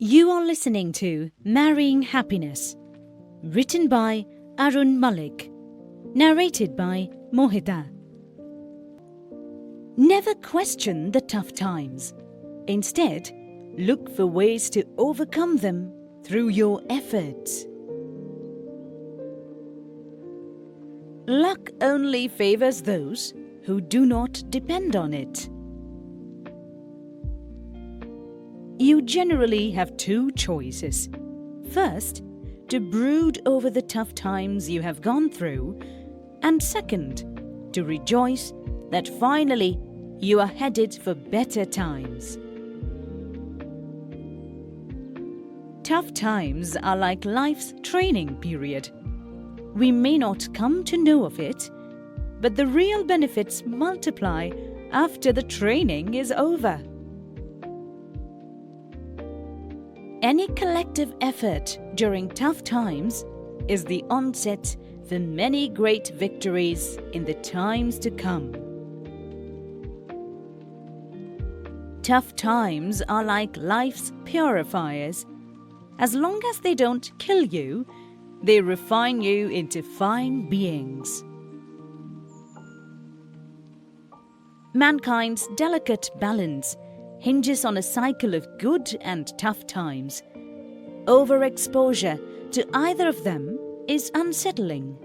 You are listening to Marrying Happiness, written by Arun Malik, narrated by Mohita. Never question the tough times. Instead, look for ways to overcome them through your efforts. Luck only favors those who do not depend on it. You generally have two choices. First, to brood over the tough times you have gone through, and second, to rejoice that finally you are headed for better times. Tough times are like life's training period. We may not come to know of it, but the real benefits multiply after the training is over. Any collective effort during tough times is the onset for many great victories in the times to come. Tough times are like life's purifiers. As long as they don't kill you, they refine you into fine beings. Mankind's delicate balance hinges on a cycle of good and tough times. Overexposure to either of them is unsettling.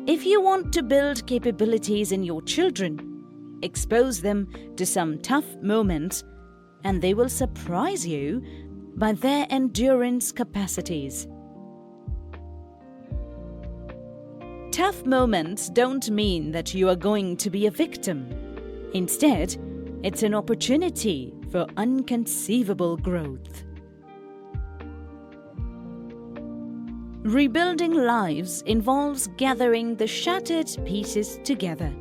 If you want to build capabilities in your children, expose them to some tough moments, and they will surprise you by their endurance capacities. Tough moments don't mean that you are going to be a victim. Instead, it's an opportunity for unconceivable growth. Rebuilding lives involves gathering the shattered pieces together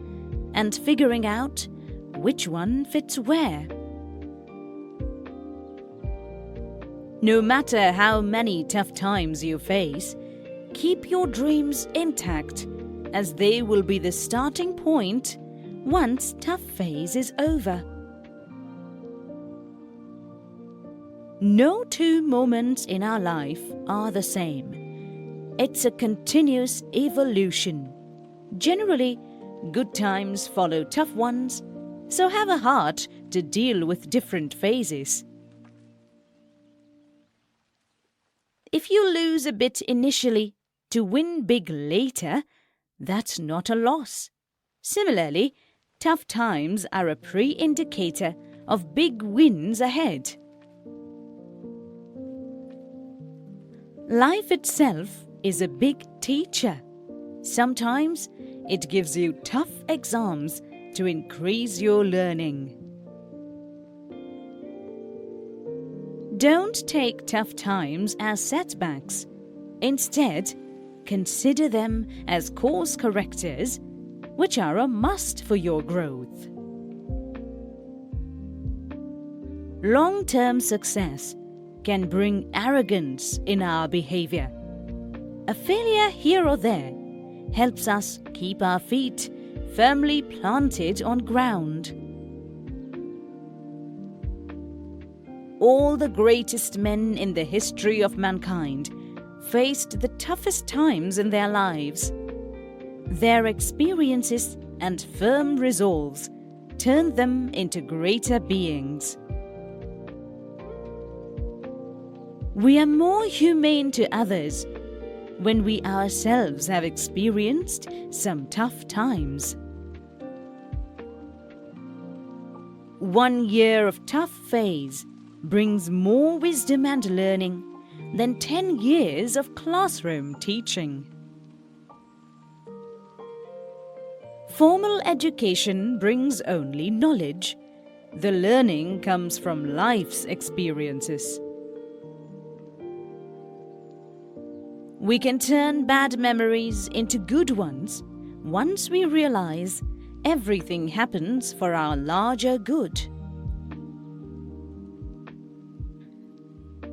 and figuring out which one fits where. No matter how many tough times you face, keep your dreams intact, as they will be the starting point once tough phase is over. No two moments in our life are the same. It's a continuous evolution. Generally, good times follow tough ones, so have a heart to deal with different phases. If you lose a bit initially to win big later, that's not a loss. Similarly, tough times are a pre-indicator of big wins ahead. Life itself is a big teacher. Sometimes it gives you tough exams to increase your learning. Don't take tough times as setbacks. Instead, consider them as course correctors, which are a must for your growth. Long-term success can bring arrogance in our behavior. A failure here or there helps us keep our feet firmly planted on ground. All the greatest men in the history of mankind faced the toughest times in their lives. Their experiences and firm resolves turned them into greater beings. We are more humane to others when we ourselves have experienced some tough times. 1 year of tough phase brings more wisdom and learning than 10 years of classroom teaching. Formal education brings only knowledge. The learning comes from life's experiences. We can turn bad memories into good ones once we realize everything happens for our larger good.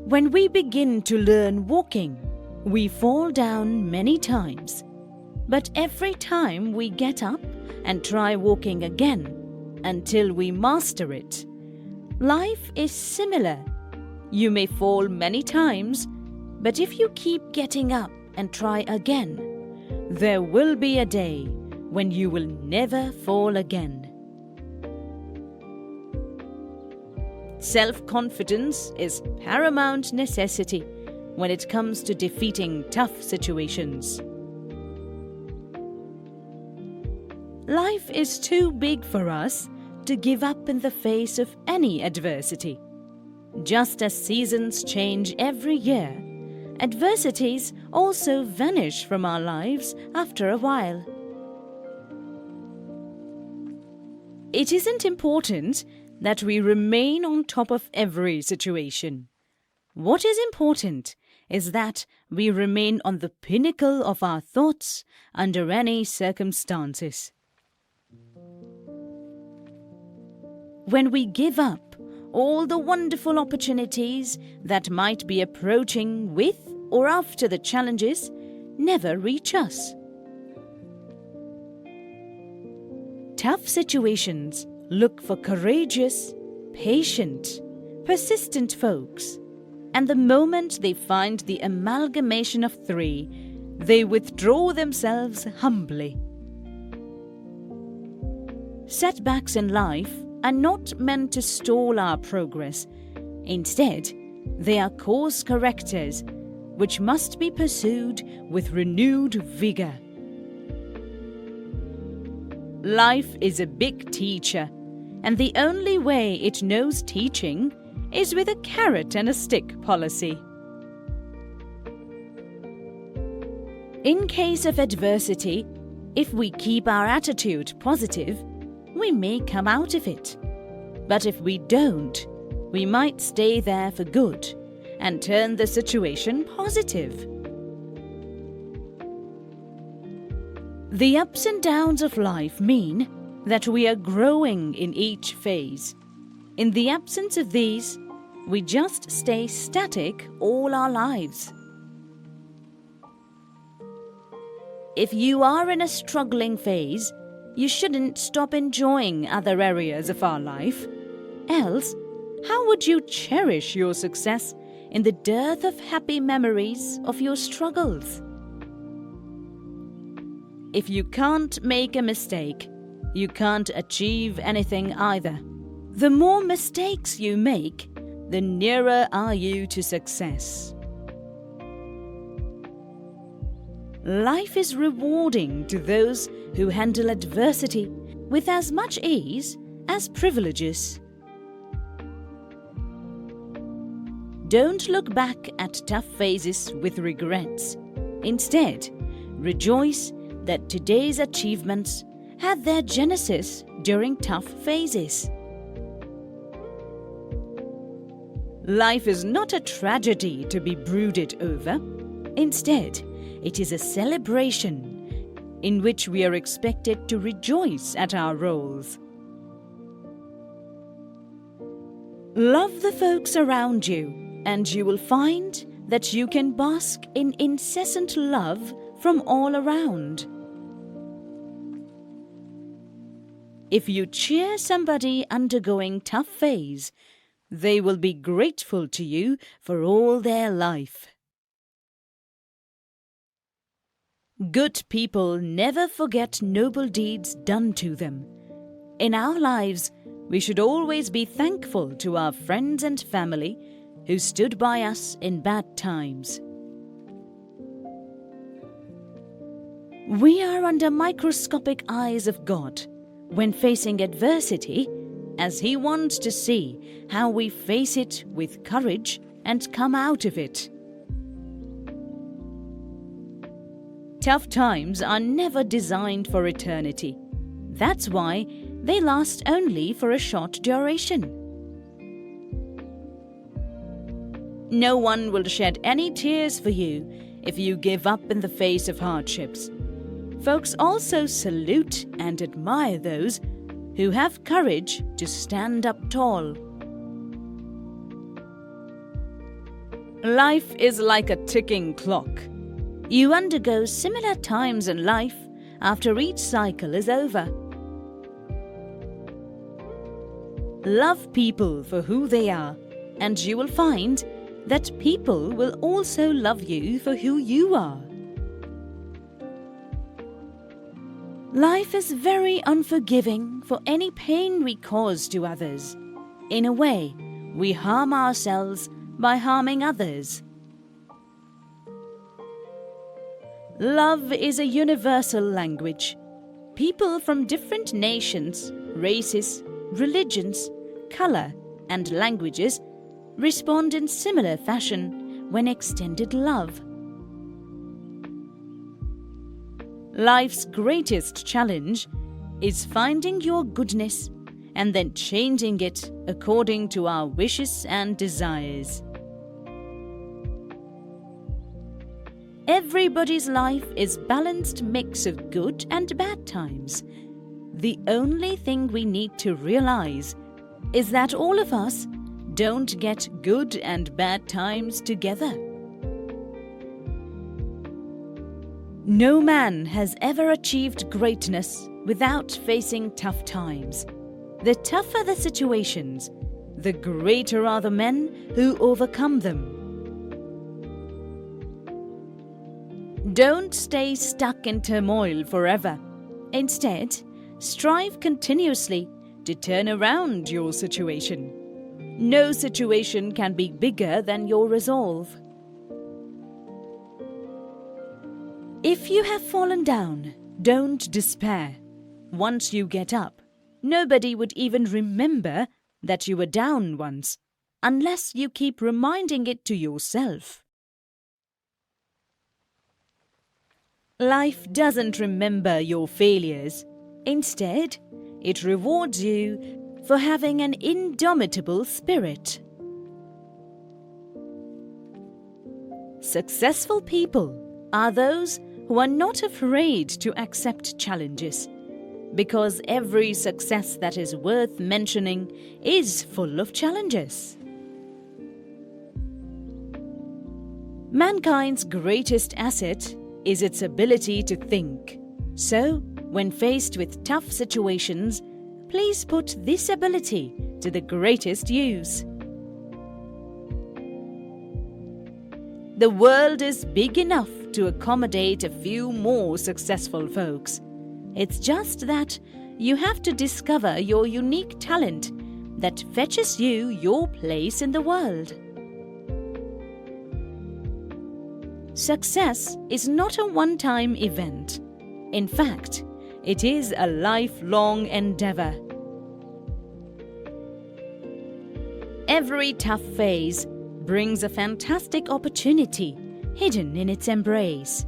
When we begin to learn walking, we fall down many times. But every time we get up and try walking again until we master it, Life is similar. You may fall many times, but if you keep getting up and try again, there will be a day when you will never fall again. Self-confidence is paramount necessity when it comes to defeating tough situations. Life is too big for us to give up in the face of any adversity. Just as seasons change every year, adversities also vanish from our lives after a while. It isn't important that we remain on top of every situation. What is important is that we remain on the pinnacle of our thoughts under any circumstances. When we give up, all the wonderful opportunities that might be approaching with or after the challenges never reach us. Tough situations look for courageous, patient, persistent folks, and the moment they find the amalgamation of three, they withdraw themselves humbly. Setbacks in life are not meant to stall our progress. Instead, they are course correctors which must be pursued with renewed vigor. Life is a big teacher, and the only way it knows teaching is with a carrot and a stick policy. In case of adversity, if we keep our attitude positive, we may come out of it. But if we don't, we might stay there for good and turn the situation positive. The ups and downs of life mean that we are growing in each phase. In the absence of these, we just stay static all our lives. If you are in a struggling phase, you shouldn't stop enjoying other areas of our life. Else, how would you cherish your success in the dearth of happy memories of your struggles? If you can't make a mistake, you can't achieve anything either. The more mistakes you make, the nearer are you to success. Life is rewarding to those who handle adversity with as much ease as privileges. Don't look back at tough phases with regrets. Instead, rejoice that today's achievements had their genesis during tough phases. Life is not a tragedy to be brooded over. Instead, it is a celebration in which we are expected to rejoice at our roles. Love the folks around you, and you will find that you can bask in incessant love from all around. If you cheer somebody undergoing tough phase, they will be grateful to you for all their life. Good people never forget noble deeds done to them. In our lives, we should always be thankful to our friends and family who stood by us in bad times. We are under microscopic eyes of God when facing adversity, as He wants to see how we face it with courage and come out of it. Tough times are never designed for eternity. That's why they last only for a short duration. No one will shed any tears for you if you give up in the face of hardships. Folks also salute and admire those who have courage to stand up tall. Life is like a ticking clock. You undergo similar times in life after each cycle is over. Love people for who they are, and you will find that people will also love you for who you are. Life is very unforgiving for any pain we cause to others. In a way, we harm ourselves by harming others. Love is a universal language. People from different nations, races, religions, color, and languages respond in similar fashion when extended love. Life's greatest challenge is finding your goodness and then changing it according to our wishes and desires. Everybody's life is a balanced mix of good and bad times. The only thing we need to realize is that all of us don't get good and bad times together. No man has ever achieved greatness without facing tough times. The tougher the situations, the greater are the men who overcome them. Don't stay stuck in turmoil forever. Instead, strive continuously to turn around your situation. No situation can be bigger than your resolve. If you have fallen down, don't despair. Once you get up, nobody would even remember that you were down once, unless you keep reminding it to yourself. Life doesn't remember your failures. Instead, it rewards you for having an indomitable spirit. Successful people are those who are not afraid to accept challenges, because every success that is worth mentioning is full of challenges. Mankind's greatest asset is its ability to think. So, when faced with tough situations, please put this ability to the greatest use. The world is big enough to accommodate a few more successful folks. It's just that you have to discover your unique talent that fetches you your place in the world. Success is not a one-time event. In fact, it is a lifelong endeavor. Every tough phase brings a fantastic opportunity hidden in its embrace.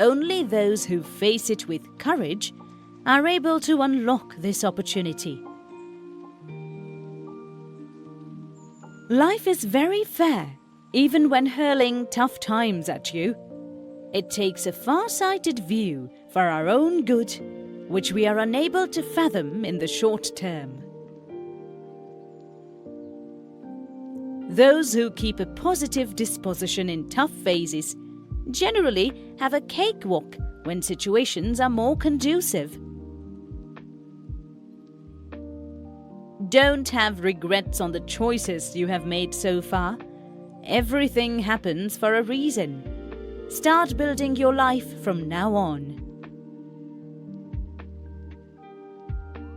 Only those who face it with courage are able to unlock this opportunity. Life is very fair, even when hurling tough times at you. It takes a far-sighted view for our own good, which we are unable to fathom in the short term. Those who keep a positive disposition in tough phases generally have a cakewalk when situations are more conducive. Don't have regrets on the choices you have made so far. Everything happens for a reason. Start building your life from now on.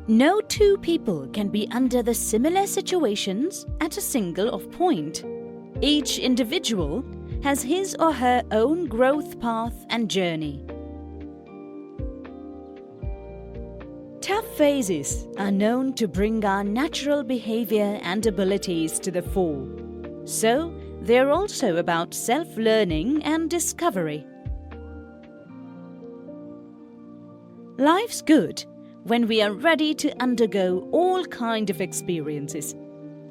No two people can be under the similar situations at a single point. Each individual has his or her own growth path and journey. Tough phases are known to bring our natural behavior and abilities to the fore. So, they're also about self-learning and discovery. Life's good when we are ready to undergo all kinds of experiences.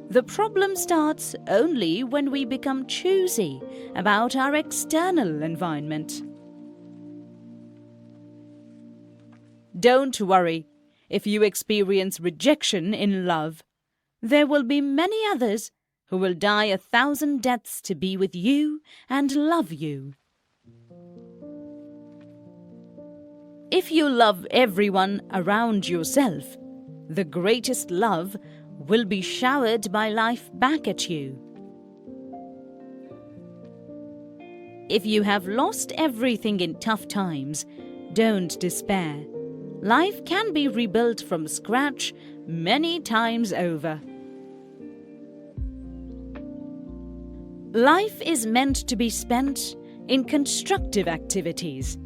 The problem starts only when we become choosy about our external environment. Don't worry if you experience rejection in love. There will be many others who will die 1,000 deaths to be with you and love you. If you love everyone around yourself, the greatest love will be showered by life back at you. If you have lost everything in tough times, don't despair. Life can be rebuilt from scratch many times over. Life is meant to be spent in constructive activities.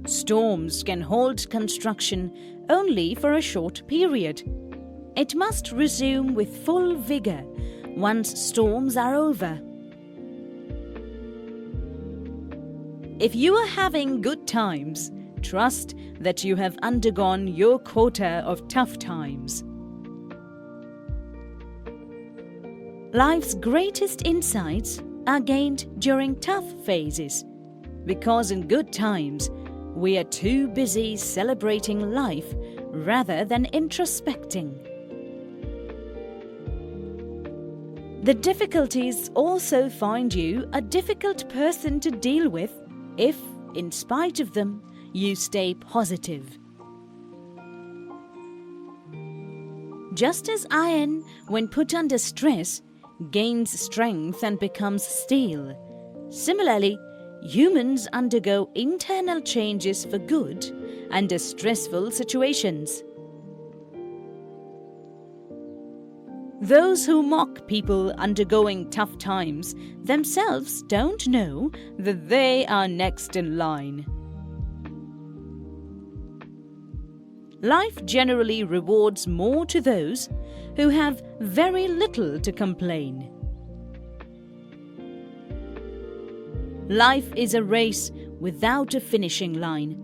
Storms can hold construction only for a short period. It must resume with full vigor once storms are over. If you are having good times, trust that you have undergone your quota of tough times. Life's greatest insights are gained during tough phases, because in good times, we are too busy celebrating life rather than introspecting. The difficulties also find you a difficult person to deal with if, in spite of them, you stay positive. Just as iron, when put under stress, gains strength and becomes steel, similarly, humans undergo internal changes for good under stressful situations. Those who mock people undergoing tough times themselves don't know that they are next in line. Life generally rewards more to those who have very little to complain. Life is a race without a finishing line.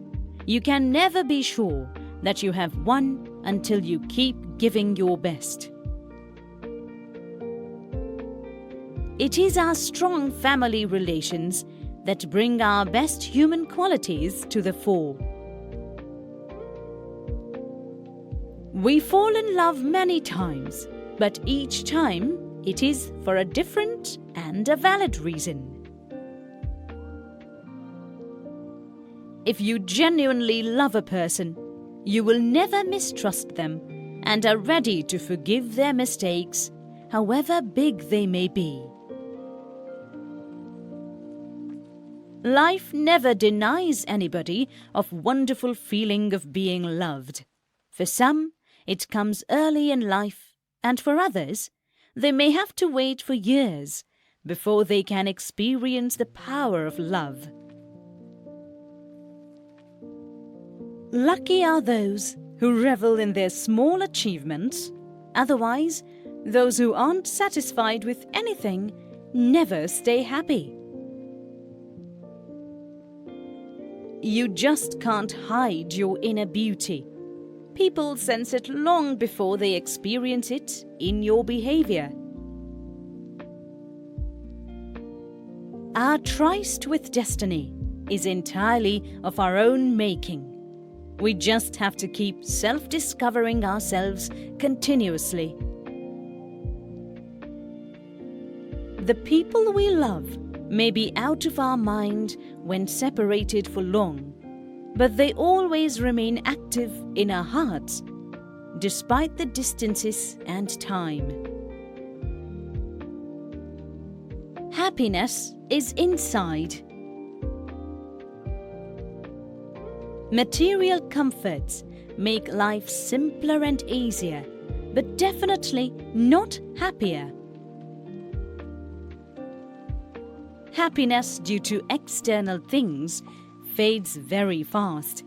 You can never be sure that you have won until you keep giving your best. It is our strong family relations that bring our best human qualities to the fore. We fall in love many times, but each time it is for a different and a valid reason. If you genuinely love a person, you will never mistrust them and are ready to forgive their mistakes, however big they may be. Life never denies anybody of wonderful feeling of being loved. For some, it comes early in life, and for others, they may have to wait for years before they can experience the power of love. Lucky are those who revel in their small achievements. Otherwise, those who aren't satisfied with anything never stay happy. You just can't hide your inner beauty. People sense it long before they experience it in your behavior. Our tryst with destiny is entirely of our own making. We just have to keep self-discovering ourselves continuously. The people we love may be out of our mind when separated for long, but they always remain active in our hearts, despite the distances and time. Happiness is inside. Material comforts make life simpler and easier, but definitely not happier. Happiness due to external things fades very fast,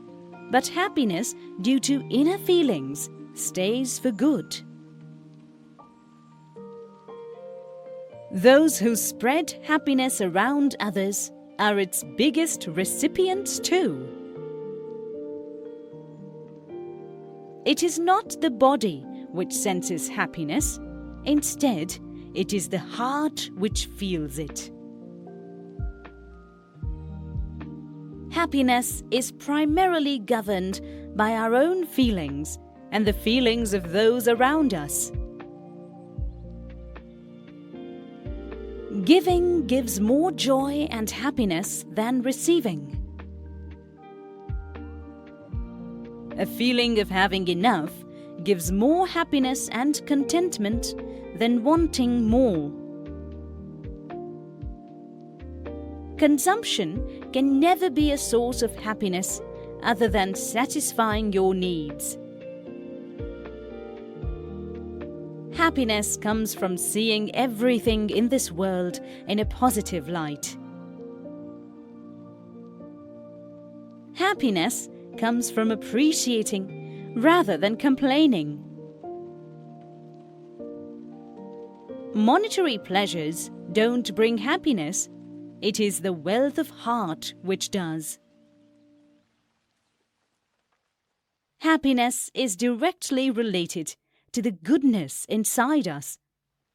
but happiness due to inner feelings stays for good. Those who spread happiness around others are its biggest recipients too. It is not the body which senses happiness. Instead, it is the heart which feels it. Happiness is primarily governed by our own feelings and the feelings of those around us. Giving gives more joy and happiness than receiving. A feeling of having enough gives more happiness and contentment than wanting more. Consumption can never be a source of happiness other than satisfying your needs. Happiness comes from seeing everything in this world in a positive light. Happiness comes from appreciating rather than complaining. Monetary pleasures don't bring happiness. It is the wealth of heart which does. Happiness is directly related to the goodness inside us.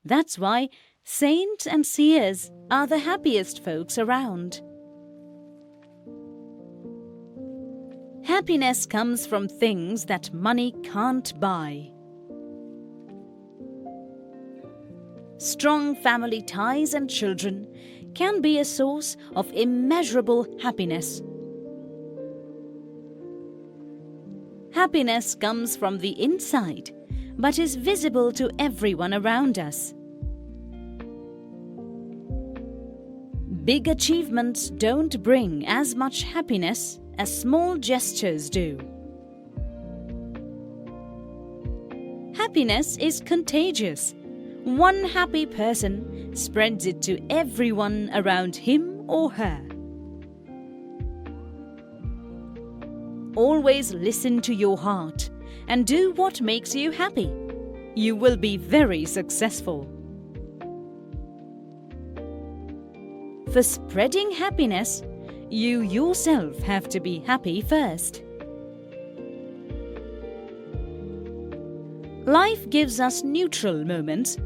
That's why saints and seers are the happiest folks around. Happiness comes from things that money can't buy. Strong family ties and children can be a source of immeasurable happiness. Happiness comes from the inside, but is visible to everyone around us. Big achievements don't bring as much happiness as small gestures do. Happiness is contagious. One happy person spreads it to everyone around him or her. Always listen to your heart and do what makes you happy. You will be very successful. For spreading happiness, you yourself have to be happy first. Life gives us neutral moments.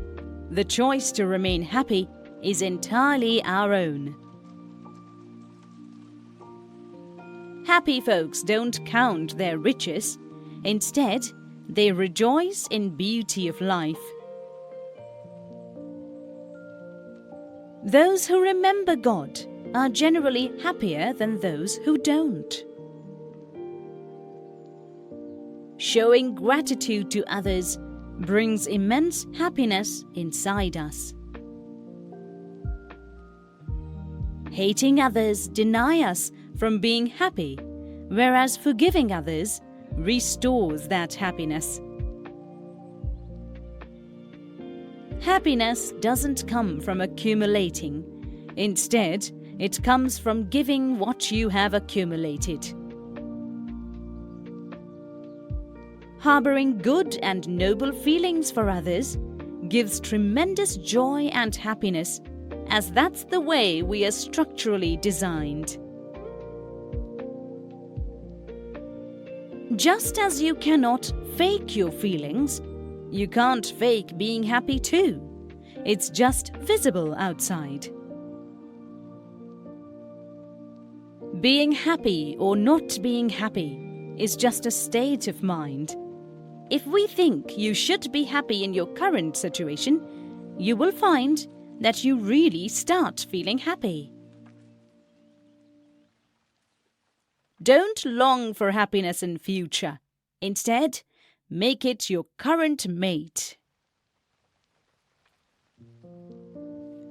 The choice to remain happy is entirely our own. Happy folks don't count their riches. Instead, they rejoice in beauty of life. Those who remember God are generally happier than those who don't. Showing gratitude to others brings immense happiness inside us. Hating others deny us from being happy, whereas forgiving others restores that happiness. Happiness doesn't come from accumulating. Instead, it comes from giving what you have accumulated. Harboring good and noble feelings for others gives tremendous joy and happiness, as that's the way we are structurally designed. Just as you cannot fake your feelings, you can't fake being happy too. It's just visible outside. Being happy or not being happy is just a state of mind. If we think you should be happy in your current situation, you will find that you really start feeling happy. Don't long for happiness in future. Instead, make it your current mate.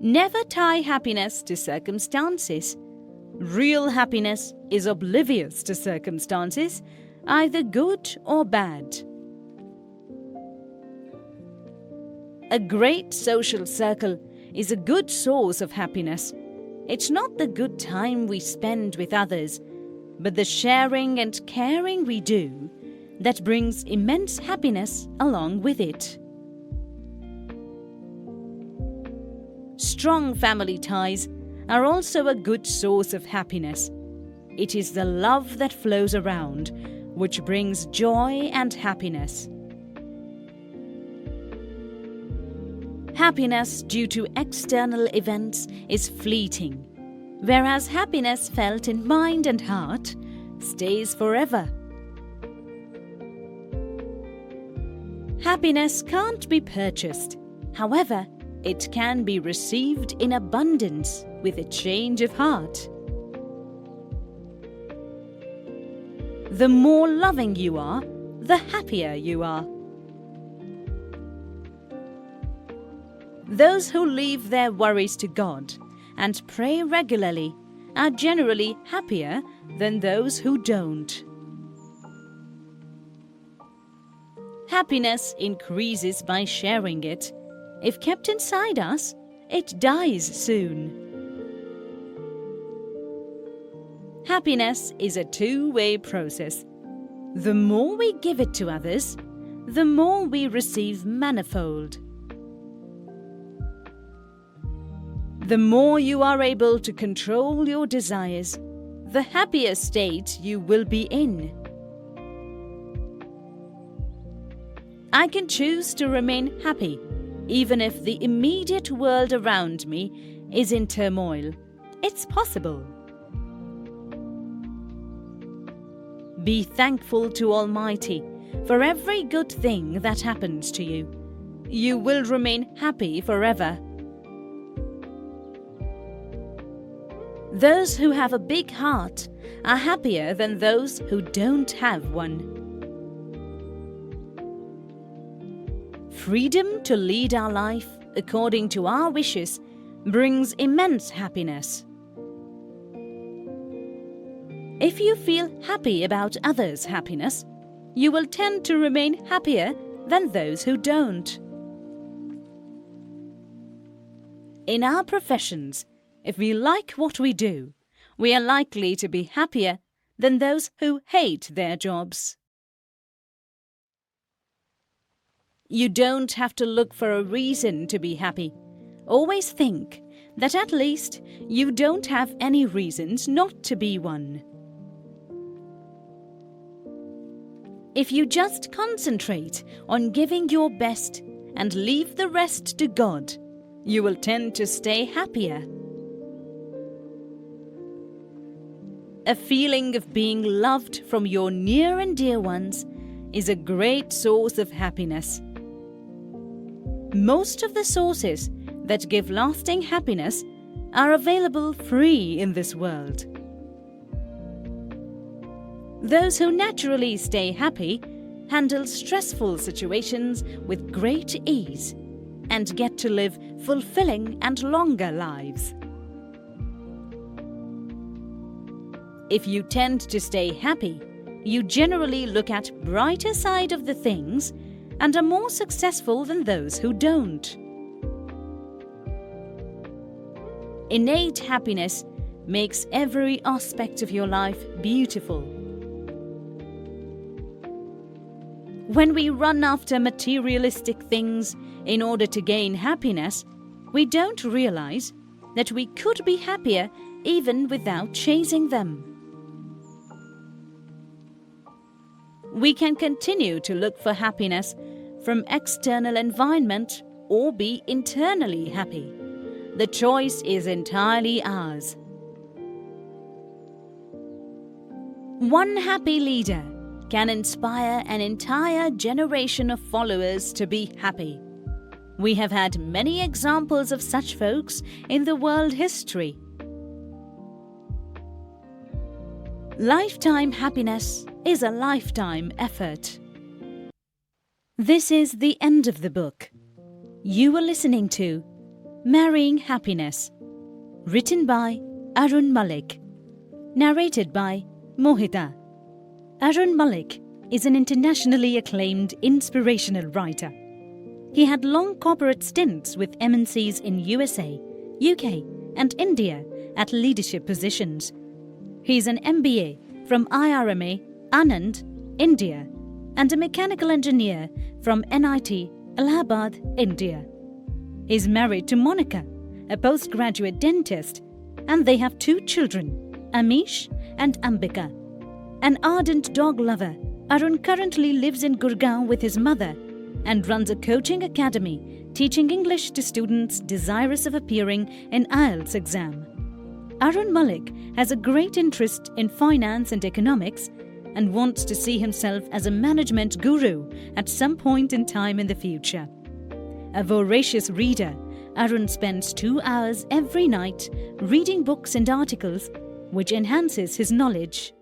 Never tie happiness to circumstances. Real happiness is oblivious to circumstances, either good or bad. A great social circle is a good source of happiness. It's not the good time we spend with others, but the sharing and caring we do that brings immense happiness along with it. Strong family ties are also a good source of happiness. It is the love that flows around which brings joy and happiness. Happiness due to external events is fleeting, whereas happiness felt in mind and heart stays forever. Happiness can't be purchased. However, it can be received in abundance with a change of heart. The more loving you are, the happier you are. Those who leave their worries to God and pray regularly are generally happier than those who don't. Happiness increases by sharing it. If kept inside us, it dies soon. Happiness is a two-way process. The more we give it to others, the more we receive manifold. The more you are able to control your desires, the happier state you will be in. I can choose to remain happy, even if the immediate world around me is in turmoil. It's possible. Be thankful to Almighty for every good thing that happens to you. You will remain happy forever. Those who have a big heart are happier than those who don't have one. Freedom to lead our life according to our wishes brings immense happiness. If you feel happy about others' happiness, you will tend to remain happier than those who don't. In our professions, if we like what we do, we are likely to be happier than those who hate their jobs. You don't have to look for a reason to be happy. Always think that at least you don't have any reasons not to be one. If you just concentrate on giving your best and leave the rest to God, you will tend to stay happier. A feeling of being loved from your near and dear ones is a great source of happiness. Most of the sources that give lasting happiness are available free in this world. Those who naturally stay happy handle stressful situations with great ease and get to live fulfilling and longer lives. If you tend to stay happy, you generally look at brighter side of the things and are more successful than those who don't. Innate happiness makes every aspect of your life beautiful. When we run after materialistic things in order to gain happiness, we don't realize that we could be happier even without chasing them. We can continue to look for happiness from external environment or be internally happy. The choice is entirely ours. One happy leader can inspire an entire generation of followers to be happy. We have had many examples of such folks in the world history. Lifetime happiness is a lifetime effort. This is the end of the book. You were listening to Marrying Happiness, written by Arun Malik, narrated by Mohita. Arun Malik is an internationally acclaimed inspirational writer. He had long corporate stints with MNCs in USA, UK, and India at leadership positions. He is an MBA from IRMA, Anand, India, and a mechanical engineer from NIT, Allahabad, India. He is married to Monica, a postgraduate dentist, and they have 2 children, Amish and Ambika. An ardent dog lover, Arun currently lives in Gurgaon with his mother and runs a coaching academy teaching English to students desirous of appearing in IELTS exam. Arun Malik has a great interest in finance and economics and wants to see himself as a management guru at some point in time in the future. A voracious reader, Arun spends 2 hours every night reading books and articles which enhances his knowledge.